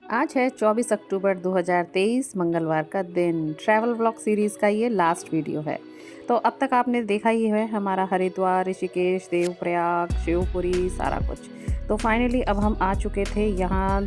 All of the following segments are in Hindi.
आज है 24 अक्टूबर 2023 मंगलवार का दिन। ट्रैवल व्लॉग सीरीज़ का ये लास्ट वीडियो है। तो अब तक आपने देखा ही है हमारा हरिद्वार, ऋषिकेश, देवप्रयाग, शिवपुरी सारा कुछ। तो फाइनली अब हम आ चुके थे यहाँ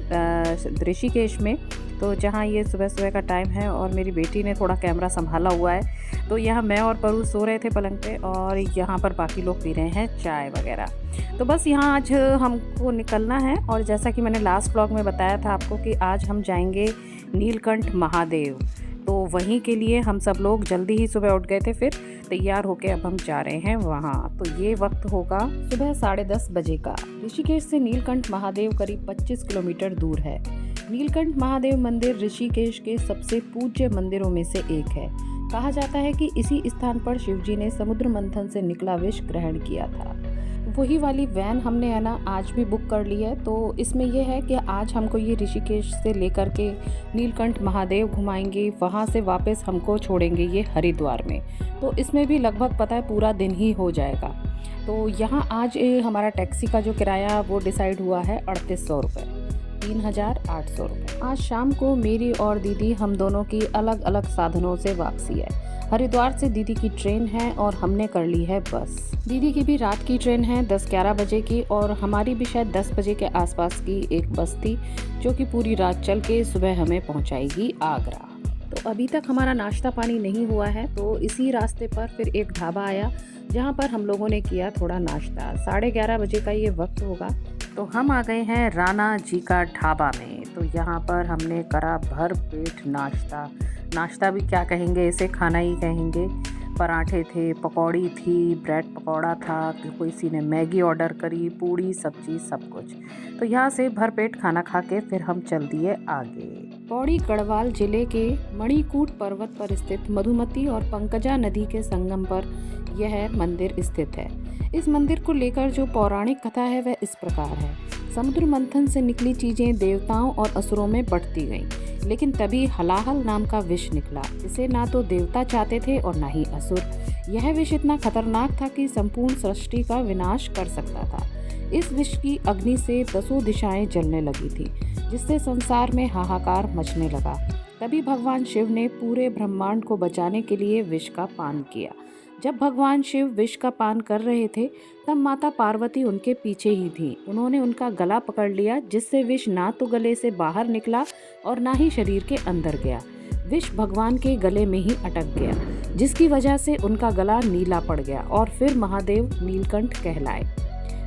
ऋषिकेश में। तो जहाँ ये सुबह सुबह का टाइम है और मेरी बेटी ने थोड़ा कैमरा संभाला हुआ है। तो यहाँ मैं और परू सो रहे थे पलंग पे और यहाँ पर बाकी लोग पी रहे हैं चाय वगैरह। तो बस यहाँ आज हमको निकलना है और जैसा कि मैंने लास्ट ब्लॉग में बताया था आपको कि आज हम जाएंगे नीलकंठ महादेव। तो वहीं के लिए हम सब लोग जल्दी ही सुबह उठ गए थे, फिर तैयार होके अब हम जा रहे हैं वहाँ। तो ये वक्त होगा सुबह 10:30 बजे का। ऋषिकेश से नीलकंठ महादेव करीब 25 किलोमीटर दूर है। नीलकंठ महादेव मंदिर ऋषिकेश के सबसे पूज्य मंदिरों में से एक है। कहा जाता है कि इसी स्थान पर शिवजी ने समुद्र मंथन से निकला विष ग्रहण किया था। वही वाली वैन हमने है ना आज भी बुक कर ली है। तो इसमें यह है कि आज हमको ये ऋषिकेश से लेकर के नीलकंठ महादेव घुमाएंगे, वहाँ से वापस हमको छोड़ेंगे ये हरिद्वार में। तो इसमें भी लगभग पता है पूरा दिन ही हो जाएगा। तो यहाँ आज हमारा टैक्सी का जो किराया वो डिसाइड हुआ है 3800 रुपये, 3800 रुपये। आज शाम को मेरी और दीदी हम दोनों की अलग अलग साधनों से वापसी है। हरिद्वार से दीदी की ट्रेन है और हमने कर ली है बस। दीदी की भी रात की ट्रेन है 10-11 बजे की और हमारी भी शायद 10 बजे के आसपास की एक बस थी जो कि पूरी रात चल के सुबह हमें पहुंचाएगी आगरा। तो अभी तक हमारा नाश्ता पानी नहीं हुआ है। तो इसी रास्ते पर फिर एक ढाबा आया जहां पर हम लोगों ने किया थोड़ा नाश्ता। 11:30 बजे का ये वक्त होगा। तो हम आ गए हैं राणा जी का ढाबा में। तो यहाँ पर हमने करा भर पेट नाश्ता भी क्या कहेंगे, इसे खाना ही कहेंगे। पराठे थे, पकौड़ी थी, ब्रेड पकौड़ा था, किसी ने मैगी ऑर्डर करी, पूड़ी सब्जी सब कुछ। तो यहाँ से भरपेट खाना खा के फिर हम चल दिए आगे। पौड़ी गढ़वाल जिले के मणिकूट पर्वत पर स्थित मधुमती और पंकजा नदी के संगम पर यह मंदिर स्थित है। इस मंदिर को लेकर जो पौराणिक कथा है वह इस प्रकार है। समुद्र मंथन से निकली चीजें देवताओं और असुरों में बढ़ती गईं, लेकिन तभी हलाहल नाम का विष निकला। इसे ना तो देवता चाहते थे और ना ही असुर। यह विष इतना खतरनाक था कि संपूर्ण सृष्टि का विनाश कर सकता था। इस विष की अग्नि से 10 दिशाएं जलने लगी थी, जिससे संसार में हाहाकार मचने लगा। तभी भगवान शिव ने पूरे ब्रह्मांड को बचाने के लिए विष का पान किया। जब भगवान शिव विष का पान कर रहे थे तब माता पार्वती उनके पीछे ही थी। उन्होंने उनका गला पकड़ लिया, जिससे विष ना तो गले से बाहर निकला और ना ही शरीर के अंदर गया। विष भगवान के गले में ही अटक गया, जिसकी वजह से उनका गला नीला पड़ गया और फिर महादेव नीलकंठ कहलाए।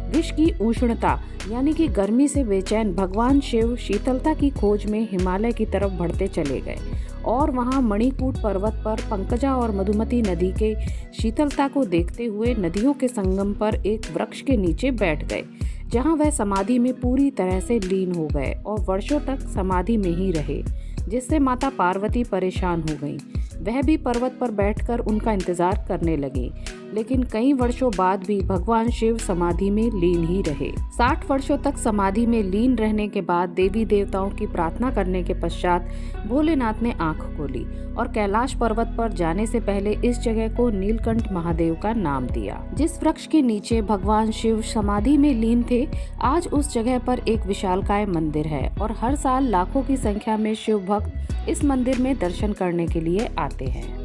विष की उष्णता यानी कि गर्मी से बेचैन भगवान शिव शीतलता की खोज में हिमालय की तरफ बढ़ते चले गए और वहां मणिकूट पर्वत पर पंकजा और मधुमती नदी के शीतलता को देखते हुए नदियों के संगम पर एक वृक्ष के नीचे बैठ गए, जहां वह समाधि में पूरी तरह से लीन हो गए और वर्षों तक समाधि में ही रहे, जिससे माता पार्वती परेशान हो गईं। वह भी पर्वत पर बैठकर उनका इंतजार करने लगी, लेकिन कई वर्षों बाद भी भगवान शिव समाधि में लीन ही रहे। 60 वर्षों तक समाधि में लीन रहने के बाद देवी देवताओं की प्रार्थना करने के पश्चात भोलेनाथ ने आंख खोली और कैलाश पर्वत पर जाने से पहले इस जगह को नीलकंठ महादेव का नाम दिया। जिस वृक्ष के नीचे भगवान शिव समाधि में लीन थे, आज उस जगह पर एक विशालकाय मंदिर है और हर साल लाखों की संख्या में शिव भक्त इस मंदिर में दर्शन करने के लिए आते हैं।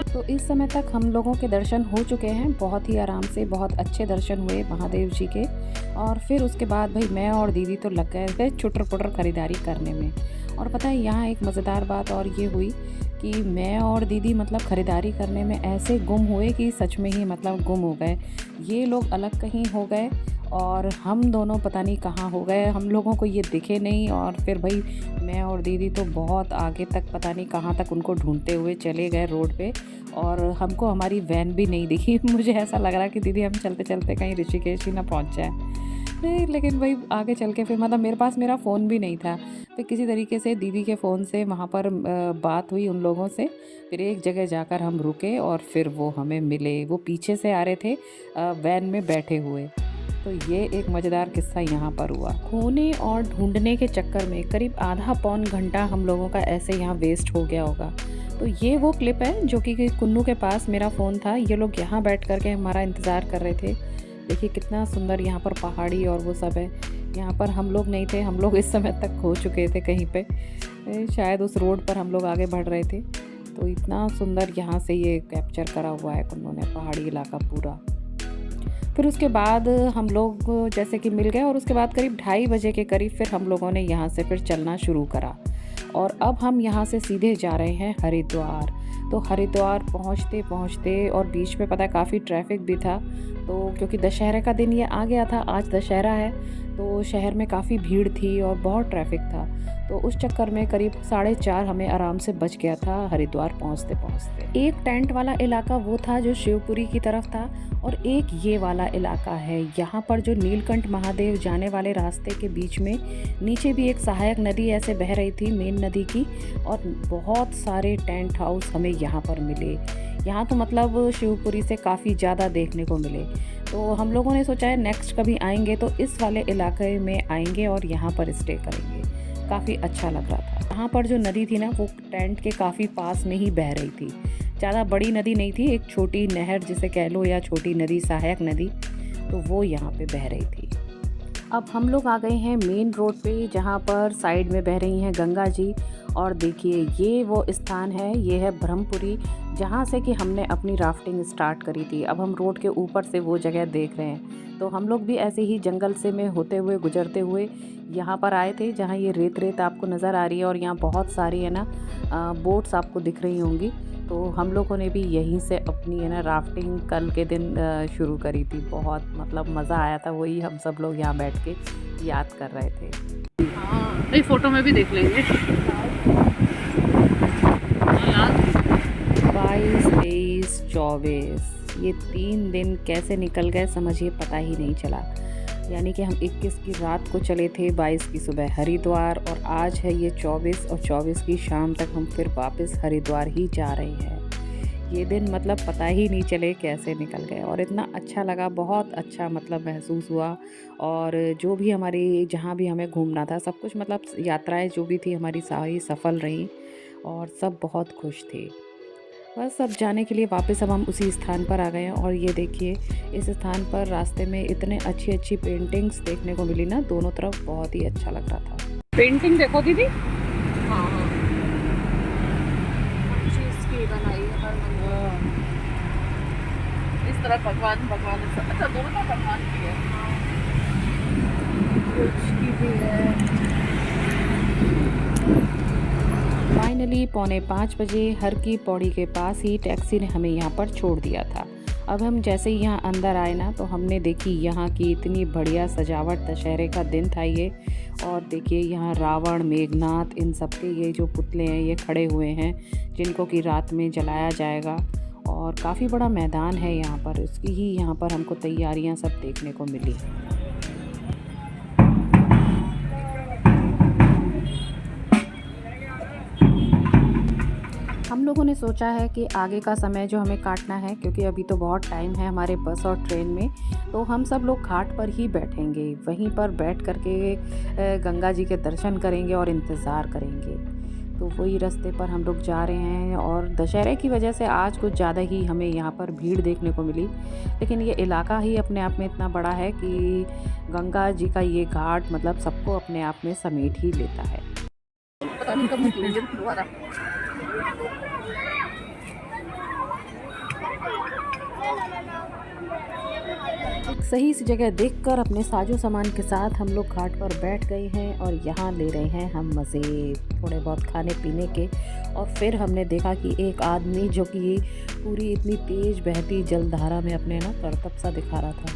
तो इस समय तक हम लोगों के दर्शन हो चुके हैं, बहुत ही आराम से, बहुत अच्छे दर्शन हुए महादेव जी के। और फिर उसके बाद भाई मैं और दीदी तो लग गए थे छुटर पुटर खरीदारी करने में। और पता है यहाँ एक मज़ेदार बात और ये हुई कि मैं और दीदी मतलब ख़रीदारी करने में ऐसे गुम हुए कि सच में ही मतलब गुम हो गए। ये लोग अलग कहीं हो गए और हम दोनों पता नहीं कहाँ हो गए, हम लोगों को ये दिखे नहीं। और फिर भाई मैं और दीदी तो बहुत आगे तक पता नहीं कहाँ तक उनको ढूंढते हुए चले गए रोड पे और हमको हमारी वैन भी नहीं दिखी। मुझे ऐसा लग रहा कि दीदी हम चलते चलते कहीं ऋषिकेश ही ना पहुँच जाए। नहीं, लेकिन भाई आगे चल के फिर मतलब मेरे पास मेरा फ़ोन भी नहीं था, तो किसी तरीके से दीदी के फ़ोन से वहाँ पर बात हुई उन लोगों से। फिर एक जगह जाकर हम रुके और फिर वो हमें मिले। वो पीछे से आ रहे थे वैन में बैठे हुए। तो ये एक मज़ेदार किस्सा यहाँ पर हुआ। खोने और ढूंढने के चक्कर में करीब आधा पौन घंटा हम लोगों का ऐसे यहाँ वेस्ट हो गया होगा। तो ये वो क्लिप है जो कि कुन्नू के पास मेरा फ़ोन था। ये लोग यहाँ बैठ कर के हमारा इंतज़ार कर रहे थे। देखिए कितना सुंदर यहाँ पर पहाड़ी और वो सब है। यहाँ पर हम लोग नहीं थे, हम लोग इस समय तक खो चुके थे कहीं पे, शायद उस रोड पर हम लोग आगे बढ़ रहे थे। तो इतना सुंदर यहाँ से ये कैप्चर करा हुआ है कुन्नू ने, पहाड़ी इलाका पूरा। फिर उसके बाद हम लोग जैसे कि मिल गए और उसके बाद करीब 2:30 बजे के करीब फिर हम लोगों ने यहाँ से फिर चलना शुरू करा। और अब हम यहाँ से सीधे जा रहे हैं हरिद्वार। तो हरिद्वार पहुँचते पहुँचते और बीच में पता है काफ़ी ट्रैफिक भी था, तो क्योंकि दशहरे का दिन ये आ गया था, आज दशहरा है, तो शहर में काफ़ी भीड़ थी और बहुत ट्रैफिक था। तो उस चक्कर में करीब 4:30 हमें आराम से बच गया था हरिद्वार पहुँचते पहुँचते। एक टेंट वाला इलाका वो था जो शिवपुरी की तरफ था, और एक ये वाला इलाका है। यहाँ पर जो नीलकंठ महादेव जाने वाले रास्ते के बीच में नीचे भी एक सहायक नदी ऐसे बह रही थी, मेन नदी की, और बहुत सारे टेंट हाउस हमें यहाँ पर मिले। यहाँ तो मतलब शिवपुरी से काफ़ी ज़्यादा देखने को मिले। तो हम लोगों ने सोचा है नेक्स्ट कभी आएंगे तो इस वाले इलाके में आएंगे और यहाँ पर स्टे करेंगे। काफ़ी अच्छा लग रहा था। यहाँ पर जो नदी थी ना वो टेंट के काफ़ी पास में ही बह रही थी। ज़्यादा बड़ी नदी नहीं थी, एक छोटी नहर जिसे कह लो या छोटी नदी, सहायक नदी, तो वो यहाँ पे बह रही थी। अब हम लोग आ गए हैं मेन रोड पे, जहाँ पर साइड में बह रही हैं गंगा जी। और देखिए ये वो स्थान है, ये है ब्रह्मपुरी, जहाँ से कि हमने अपनी राफ्टिंग स्टार्ट करी थी। अब हम रोड के ऊपर से वो जगह देख रहे हैं। तो हम लोग भी ऐसे ही जंगल से में होते हुए गुजरते हुए यहाँ पर आए थे, जहाँ ये रेत रेत आपको नज़र आ रही है और यहाँ बहुत सारी है ना बोट्स आपको दिख रही होंगी। तो हम लोगों ने भी यहीं से अपनी है ना राफ्टिंग कल के दिन शुरू करी थी। बहुत मतलब मज़ा आया था, वही हम सब लोग यहाँ बैठ के याद कर रहे थे। हाँ, ये फ़ोटो में भी देख लेंगे। 22, 23, 24 ये 3 दिन कैसे निकल गए समझिए, पता ही नहीं चला। यानी कि हम 21 की रात को चले थे, 22 की सुबह हरिद्वार, और आज है ये 24, और 24 की शाम तक हम फिर वापस हरिद्वार ही जा रहे हैं। ये दिन मतलब पता ही नहीं चले कैसे निकल गए, और इतना अच्छा लगा, बहुत अच्छा मतलब महसूस हुआ। और जो भी हमारी जहाँ भी हमें घूमना था सब कुछ मतलब यात्राएं जो भी थी हमारी सारी सफल रहीं और सब बहुत खुश थे। बस अब जाने के लिए वापस अब हम उसी स्थान पर आ गए हैं। और ये देखिए इस स्थान पर रास्ते में इतने अच्छी अच्छी पेंटिंग्स देखने को मिली ना दोनों तरफ, बहुत ही अच्छा लग रहा था। पेंटिंग देखो दीदी। हाँ हाँ, चीज़ की बनाई है हर मंदिर। इस तरह भगवान भगवान अच्छा दोनों भगवान की है, कुछ की भी है। फाइनली 4:45 बजे हर की पौड़ी के पास ही टैक्सी ने हमें यहाँ पर छोड़ दिया था। अब हम जैसे ही यहाँ अंदर आए ना तो हमने देखी यहाँ की इतनी बढ़िया सजावट, दशहरे का दिन था ये। और देखिए यहाँ रावण, मेघनाथ, इन सब के ये जो पुतले हैं ये खड़े हुए हैं, जिनको कि रात में जलाया जाएगा। और काफ़ी बड़ा मैदान है यहाँ पर, उसकी ही यहाँ पर हमको तैयारियाँ सब देखने को मिली। हम लोगों ने सोचा है कि आगे का समय जो हमें काटना है, क्योंकि अभी तो बहुत टाइम है हमारे बस और ट्रेन में, तो हम सब लोग घाट पर ही बैठेंगे, वहीं पर बैठ करके गंगा जी के दर्शन करेंगे और इंतज़ार करेंगे। तो वही रास्ते पर हम लोग जा रहे हैं। और दशहरे की वजह से आज कुछ ज़्यादा ही हमें यहाँ पर भीड़ देखने को मिली, लेकिन ये इलाका ही अपने आप में इतना बड़ा है कि गंगा जी का ये घाट मतलब सबको अपने आप में समेट ही लेता है। पता नहीं कब निकलेंगे दोबारा। एक सही सी जगह देखकर अपने साजो सामान के साथ हम लोग घाट पर बैठ गए हैं और यहाँ ले रहे हैं हम मज़े थोड़े बहुत खाने पीने के। और फिर हमने देखा कि एक आदमी जो कि पूरी इतनी तेज़ बहती जलधारा में अपने ना करतब सा दिखा रहा था,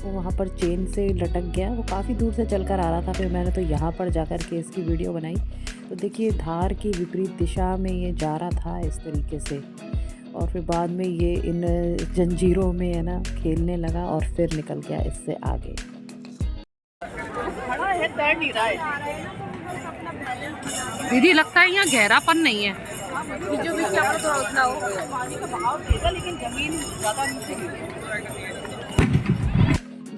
वो वहाँ पर चेन से लटक गया। वो काफ़ी दूर से चलकर आ रहा था, फिर मैंने तो यहाँ पर जाकर के इसकी वीडियो बनाई। तो देखिए धार की विपरीत दिशा में ये जा रहा था इस तरीके से, और फिर बाद में ये इन जंजीरों में है ना खेलने लगा और फिर निकल गया इससे आगे। खड़ा है, तैर नहीं रहा है दीदी, लगता है यहाँ गहरापन नहीं है। जो भी क्या तो उतना हो, पानी का बहाव तेज है लेकिन जमीन ज़्यादा नीचे नहीं है।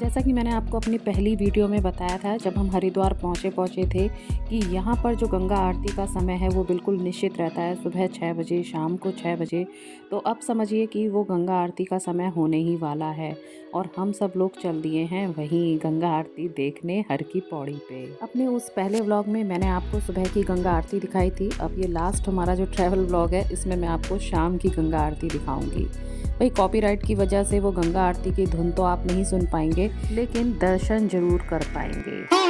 जैसा कि मैंने आपको अपनी पहली वीडियो में बताया था, जब हम हरिद्वार पहुँचे थे कि यहाँ पर जो गंगा आरती का समय है वो बिल्कुल निश्चित रहता है, सुबह 6 बजे, शाम को 6 बजे। तो अब समझिए कि वो गंगा आरती का समय होने ही वाला है और हम सब लोग चल दिए हैं वहीं गंगा आरती देखने हर की पौड़ी पे। अपने उस पहले व्लॉग में मैंने आपको सुबह की गंगा आरती दिखाई थी। अब ये लास्ट हमारा जो ट्रैवल व्लॉग है, इसमें मैं आपको शाम की गंगा आरती दिखाऊंगी। भाई कॉपीराइट की वजह से वो गंगा आरती की धुन तो आप नहीं सुन पाएंगे, लेकिन दर्शन जरूर कर पाएंगे।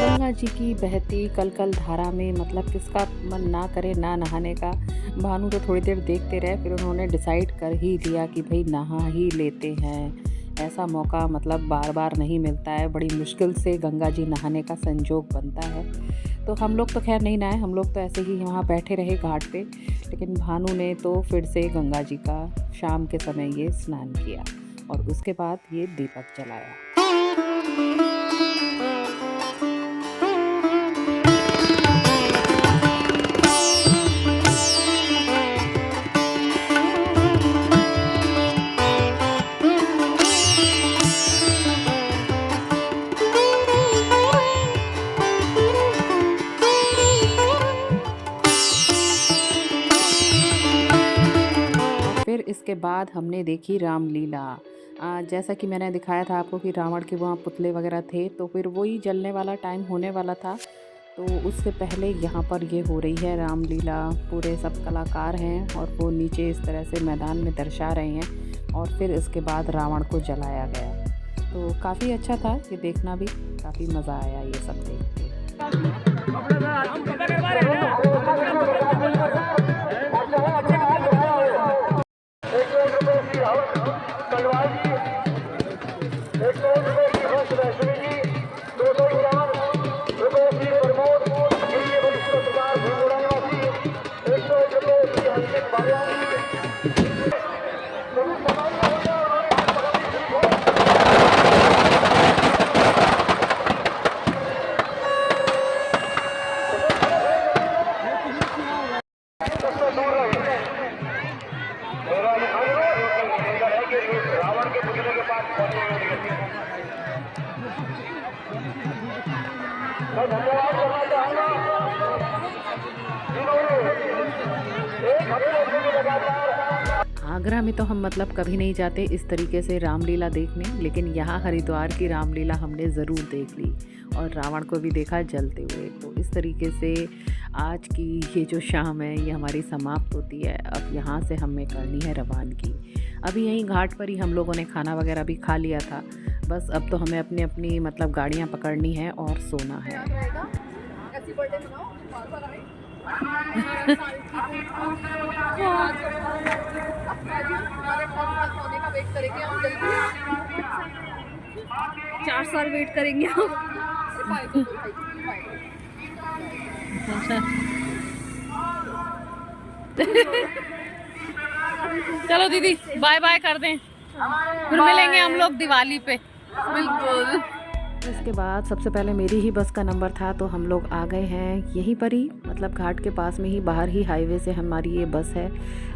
गंगा जी की बहती कलकल धारा में मतलब किसका मन ना करे ना नहाने का। भानु तो थोड़ी देर देखते रहे, फिर उन्होंने डिसाइड कर ही लिया कि भाई नहा ही लेते हैं। ऐसा मौका मतलब बार बार नहीं मिलता है, बड़ी मुश्किल से गंगा जी नहाने का संजोग बनता है। तो हम लोग तो खैर नहीं नहाए, हम लोग तो ऐसे ही वहाँ बैठे रहे घाट पे। लेकिन भानु ने तो फिर से गंगा जी का शाम के समय ये स्नान किया और उसके बाद ये दीपक जलाया। फिर इसके बाद हमने देखी रामलीला। जैसा कि मैंने दिखाया था आपको कि रावण के वहाँ पुतले वगैरह थे, तो फिर वही जलने वाला टाइम होने वाला था। तो उससे पहले यहाँ पर ये हो रही है रामलीला। पूरे सब कलाकार हैं और वो नीचे इस तरह से मैदान में दर्शा रहे हैं और फिर इसके बाद रावण को जलाया गया। तो काफ़ी अच्छा था ये देखना, भी काफ़ी मज़ा आया ये सब देख के। मैं धन्यवाद करना चाहूँगा जिन्होंने एक हफ्ते से लगातार। आगरा में तो हम मतलब कभी नहीं जाते इस तरीके से रामलीला देखने, लेकिन यहाँ हरिद्वार की रामलीला हमने ज़रूर देख ली और रावण को भी देखा जलते हुए। तो इस तरीके से आज की ये जो शाम है ये हमारी समाप्त होती है। अब यहाँ से हमें करनी है रवानगी। अभी यहीं घाट पर ही हम लोगों ने खाना वगैरह भी खा लिया था। बस अब तो हमें अपनी अपनी मतलब गाड़ियाँ पकड़नी है और सोना है। चार साल वेट करेंगे चलो दीदी बाय बाय कर दें, फिर मिलेंगे हम लोग दिवाली पे। बिल्कुल। इसके बाद सबसे पहले मेरी ही बस का नंबर था, तो हम लोग आ गए हैं यहीं पर ही, मतलब घाट के पास में ही, बाहर ही हाईवे से हमारी ये बस है।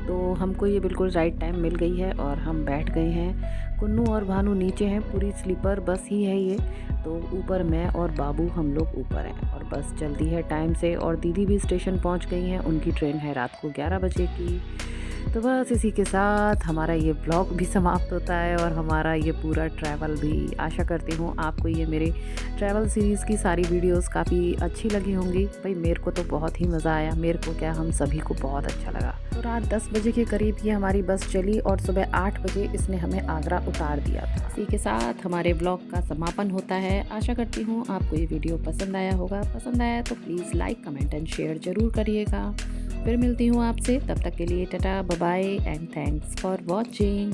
तो हमको ये बिल्कुल राइट टाइम मिल गई है और हम बैठ गए हैं। कुन्नू और भानु नीचे हैं, पूरी स्लीपर बस ही है ये। तो ऊपर मैं और बाबू हम लोग ऊपर हैं और बस चलती है टाइम से। और दीदी भी स्टेशन पहुंच गई हैं, उनकी ट्रेन है रात को 11 बजे की। तो बस इसी के साथ हमारा ये ब्लॉग भी समाप्त होता है और हमारा ये पूरा ट्रैवल भी। आशा करती हूँ आपको ये मेरे ट्रैवल सीरीज़ की सारी वीडियोस काफ़ी अच्छी लगी होंगी। भाई मेरे को तो बहुत ही मज़ा आया, मेरे को क्या हम सभी को बहुत अच्छा लगा। तो रात 10 बजे के करीब ये हमारी बस चली और सुबह 8 बजे इसने हमें आगरा उतार दिया था। इसी के साथ हमारे ब्लॉग का समापन होता है। आशा करती हूँ आपको ये वीडियो पसंद आया होगा। पसंद आया तो please like, comment and share ज़रूर करिएगा। फिर मिलती हूँ आपसे, तब तक के लिए tata, bye bye and thanks for watching.